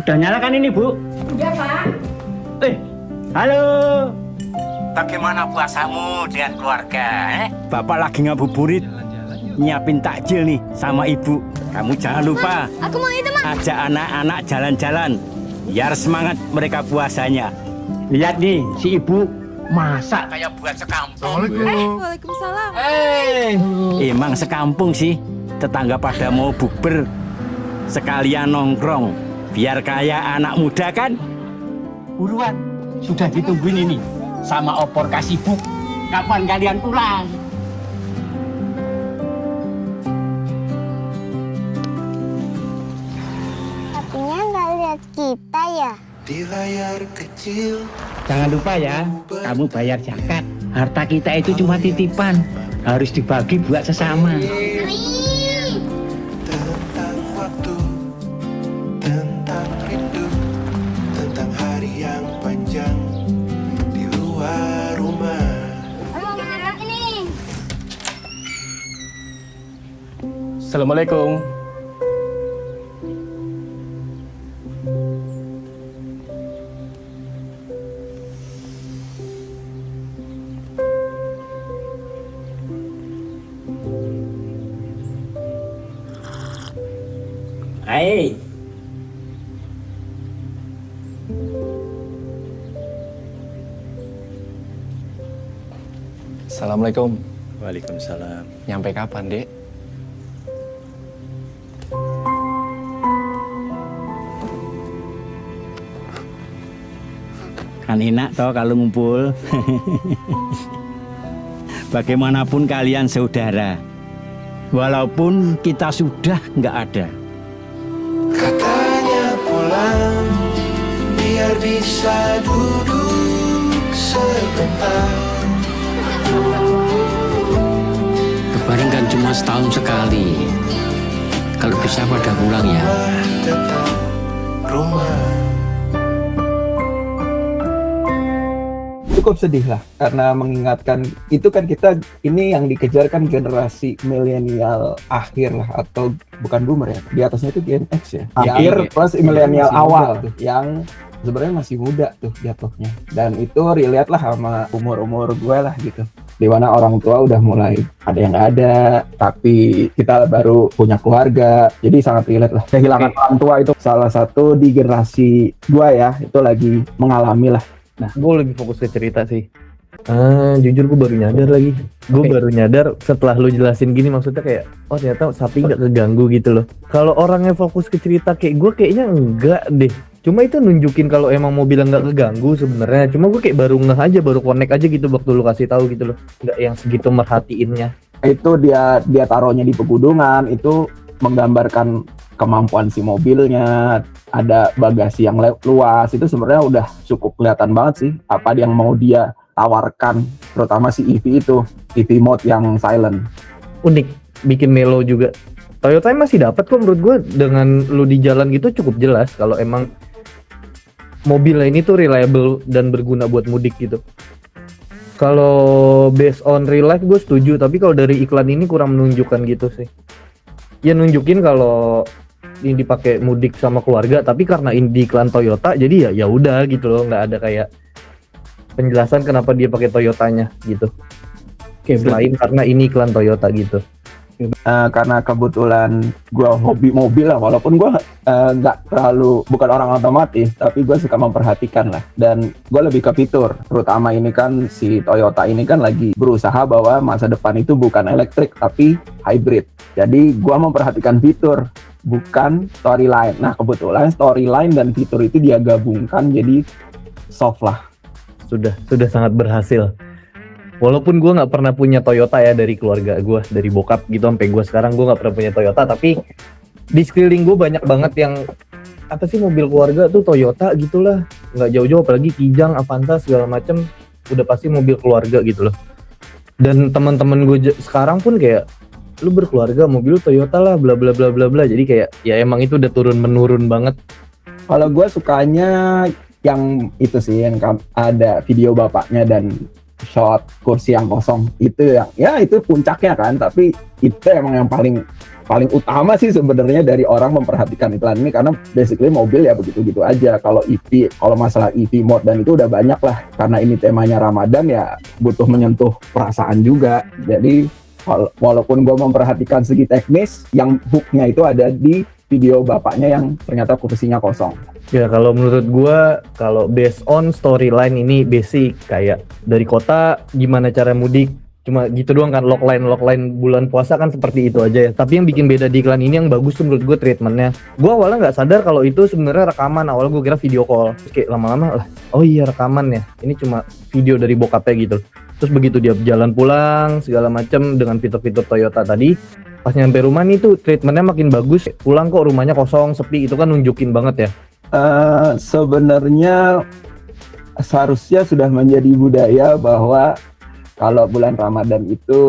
Udah nyala kan ini, Bu? Iya, Pak. Halo. Bagaimana puasamu dengan keluarga? Bapak lagi ngabuburit, nyiapin takjil nih sama Ibu. Kamu jangan lupa Aku mau itu, Mak. ajak anak-anak jalan-jalan, biar semangat mereka puasanya. Lihat nih, si Ibu masak. Kayak buat sekampung. Waalaikumsalam. Emang sekampung sih, tetangga pada mau bukber, sekalian nongkrong, biar kayak anak muda kan? Buruan, sudah ditungguin ini sama opor Kasibuk. Kapan kalian pulang? Papinya nggak lihat kita ya? Di layar kecil. Jangan lupa ya, kamu bayar zakat. Harta kita itu cuma titipan, harus dibagi buat sesama. Tentang waktu, tentang rindu, tentang hari yang panjang di luar rumah. Mau makan ini. Assalamualaikum. Hai. Assalamualaikum. Waalaikumsalam. Nyampe kapan, Dek? Kan enak toh kalau ngumpul. Bagaimanapun kalian saudara, walaupun kita sudah nggak ada. Katanya pulang biar bisa duduk sebentar. Lebaran kan cuma setahun sekali. Kalau bisa pada pulang ya. Tetap rumah. Cukup sedih lah karena mengingatkan itu kan kita ini yang dikejar kan generasi milenial akhir lah, atau bukan boomer ya, di atasnya itu Gen X ya, akhir plus milenial awal tuh yang sebenarnya masih muda tuh jatuhnya, dan itu relate lah sama umur gue lah gitu, dimana orang tua udah mulai ada yang nggak ada, tapi kita baru punya keluarga, jadi sangat relate lah. Kehilangan orang tua itu salah satu di generasi gue ya, itu lagi mengalami lah. Nah, gue lebih fokus ke cerita sih. Jujur gue baru nyadar lagi. Gue baru nyadar setelah lu jelasin gini, maksudnya kayak, oh ternyata sapi nggak keganggu gitu loh. Kalau orangnya fokus ke cerita kayak gue, kayaknya enggak deh. Cuma itu nunjukin kalau emang mobilnya nggak keganggu sebenarnya. Cuma gue kayak baru ngeh aja, baru connect aja gitu waktu lu kasih tahu gitu loh. Nggak yang segitu merhatiinnya. Itu dia taruhnya di pegunungan, itu menggambarkan kemampuan si mobilnya, ada bagasi yang luas, itu sebenarnya udah cukup kelihatan banget sih apa yang mau dia tawarkan, terutama si EV itu, EV mode yang silent. Unik, bikin mellow juga. Toyota masih dapat kok menurut gue, dengan lu di jalan gitu cukup jelas kalau emang mobilnya ini tuh reliable dan berguna buat mudik gitu. Kalau based on real life gue setuju, tapi kalau dari iklan ini kurang menunjukkan gitu sih. Ya nunjukin kalau ini dipakai mudik sama keluarga, tapi karena ini di iklan Toyota jadi ya udah gitu loh, nggak ada kayak penjelasan kenapa dia pakai Toyotanya gitu. Selain karena ini iklan Toyota gitu. Karena kebetulan gue hobi mobil lah, walaupun gue nggak terlalu, bukan orang otomotif, tapi gue suka memperhatikan lah, dan gue lebih ke fitur, terutama ini kan si Toyota ini kan lagi berusaha bahwa masa depan itu bukan elektrik tapi hybrid, jadi gue memperhatikan fitur bukan storyline. Nah kebetulan storyline dan fitur itu dia gabungkan jadi soft lah. Sudah sangat berhasil. Walaupun gue nggak pernah punya Toyota ya, dari keluarga gue, dari bokap gitu sampai gue sekarang gue nggak pernah punya Toyota, tapi di sekeliling gue banyak banget yang apa sih mobil keluarga tuh Toyota gitulah, nggak jauh-jauh apalagi Kijang, Avanza segala macem, udah pasti mobil keluarga gitu loh. Dan teman-teman gue sekarang pun kayak, lu berkeluarga mobil Toyota lah, bla bla bla bla bla, jadi kayak ya emang itu udah turun menurun banget. Kalau gue sukanya yang itu sih, yang ada video bapaknya dan shot kursi yang kosong, itu yang ya itu puncaknya kan, tapi itu emang yang paling paling utama sih sebenarnya dari orang memperhatikan iklan ini, karena basically mobil ya begitu-gitu aja. Kalau EV, kalau masalah EV mode dan itu udah banyak lah, karena ini temanya Ramadan ya butuh menyentuh perasaan juga. Jadi walaupun gue memperhatikan segi teknis, yang hooknya itu ada di video bapaknya yang ternyata kursinya kosong. Ya kalau menurut gua, kalau based on storyline ini basic, kayak dari kota gimana cara mudik, cuma gitu doang kan. Logline bulan puasa kan seperti itu aja ya. Tapi yang bikin beda di iklan ini yang bagus tuh menurut gua treatmentnya. Gua awalnya nggak sadar kalau itu sebenarnya rekaman. Awalnya gua kira video call, terus kayak lama-lama lah, oh iya rekaman ya, ini cuma video dari bokapnya gitu. Terus begitu dia jalan pulang segala macam dengan fitur-fitur Toyota tadi, pas nyampe rumah nih tuh treatmentnya makin bagus. Pulang kok rumahnya kosong, sepi, itu kan nunjukin banget ya. Sebenarnya seharusnya sudah menjadi budaya bahwa kalau bulan Ramadan itu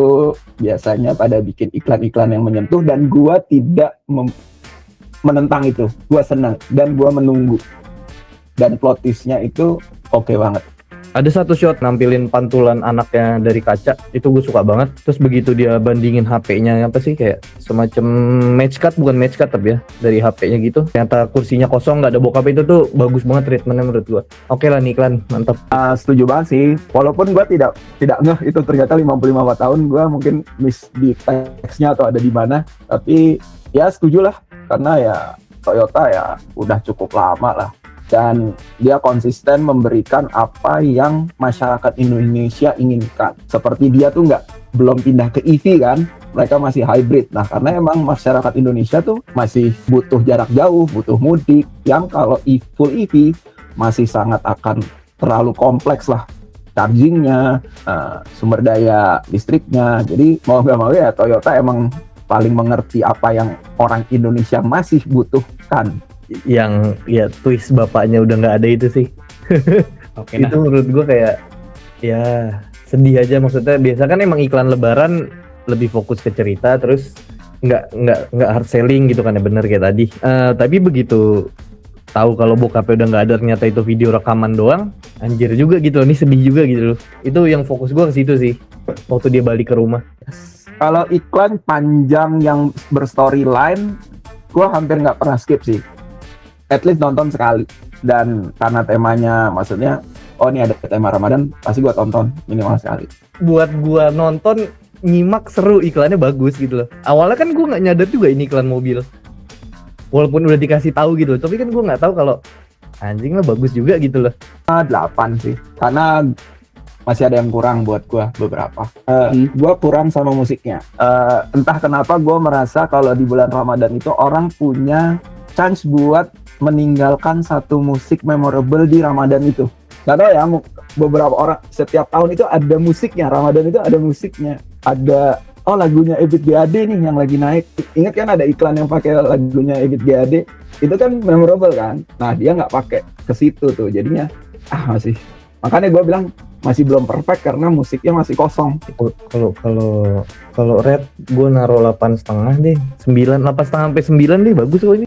biasanya pada bikin iklan-iklan yang menyentuh, dan gua tidak menentang itu. Gua senang dan gua menunggu. Dan plot twist-nya itu oke banget. Ada satu shot nampilin pantulan anaknya dari kaca, itu gue suka banget. Terus begitu dia bandingin HP-nya, apa sih, kayak semacam match cut, bukan match cut tapi ya, dari HP-nya gitu. Ternyata kursinya kosong, nggak ada bokap, itu tuh bagus banget treatmentnya menurut gue. Oke lah nih iklan, mantap. Setuju banget sih. Walaupun gua tidak ngeh itu ternyata 55 tahun, gua mungkin miss di teksnya atau ada di mana. Tapi ya setuju lah, karena ya Toyota ya udah cukup lama lah. Dan dia konsisten memberikan apa yang masyarakat Indonesia inginkan. Seperti dia tuh belum pindah ke EV kan, mereka masih hybrid. Nah, karena emang masyarakat Indonesia tuh masih butuh jarak jauh, butuh mudik, yang kalau full EV masih sangat akan terlalu kompleks lah chargingnya, sumber daya listriknya. Jadi mau nggak mau ya Toyota emang paling mengerti apa yang orang Indonesia masih butuhkan. Yang ya twist bapaknya udah nggak ada itu sih. Oke, Itu menurut gue kayak ya sedih aja. Maksudnya biasa kan emang iklan lebaran lebih fokus ke cerita, terus nggak hard selling gitu kan ya, bener kayak tadi. Tapi begitu tahu kalau bokapnya udah nggak ada, ternyata itu video rekaman doang, anjir juga gitu loh. Ini sedih juga gitu loh. Itu yang fokus gue ke situ sih waktu dia balik ke rumah. Kalau iklan panjang yang berstoryline, gue hampir nggak pernah skip sih. At least nonton sekali. Dan karena temanya, maksudnya, oh ini ada tema Ramadan, pasti gue tonton minimal sekali. Buat gue nonton, nyimak, seru, iklannya bagus gitu loh. Awalnya kan gue nggak nyadar juga ini iklan mobil. Walaupun udah dikasih tahu gitu loh, tapi kan gue nggak tahu kalau anjing lah bagus juga gitu loh. 8 sih, karena masih ada yang kurang buat gue beberapa. Gue kurang sama musiknya. Entah kenapa gue merasa kalau di bulan Ramadan itu orang punya chance buat meninggalkan satu musik memorable di Ramadan itu. Gak tau ya, beberapa orang setiap tahun itu ada musiknya. Ramadan itu ada musiknya. Ada, oh lagunya Ebit GAD nih yang lagi naik. Ingat kan ada iklan yang pakai lagunya Ebit GAD? Itu kan memorable kan? Nah dia nggak pakai ke situ tuh. Jadinya masih. Makanya gue bilang masih belum perfect karena musiknya masih kosong. Kalau red gue naruh 8,5 deh, 8,5 sampai 9 deh, bagus kok ini.